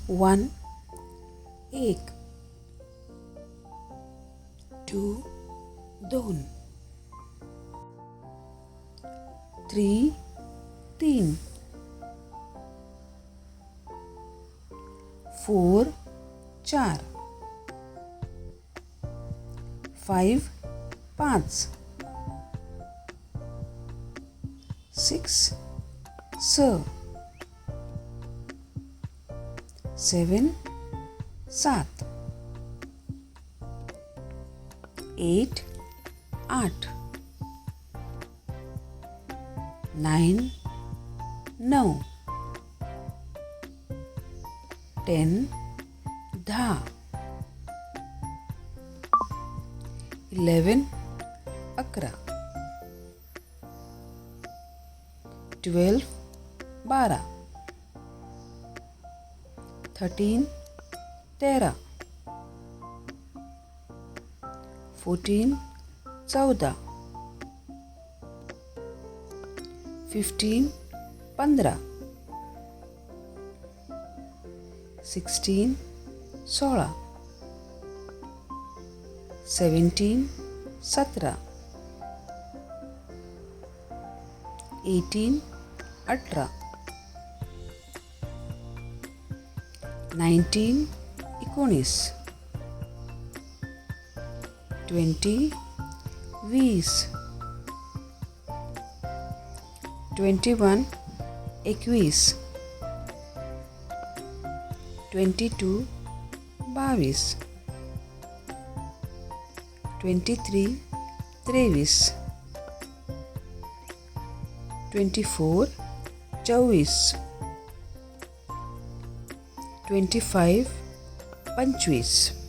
1 एक, 2 दोन, 3 तीन, 4 चार, 5 पाच, 6 सहा, 7 सात, 8 आठ, 9 नऊ, 10 दहा, 11 अकरा, 12 बारा, 13 तेरा, 14 14 15 15 16 16 17 17 18 18 19 19 20 वीस 21 एकवीस 22 बावीस 23 तेवीस 24 चौवीस 25 पंचवीस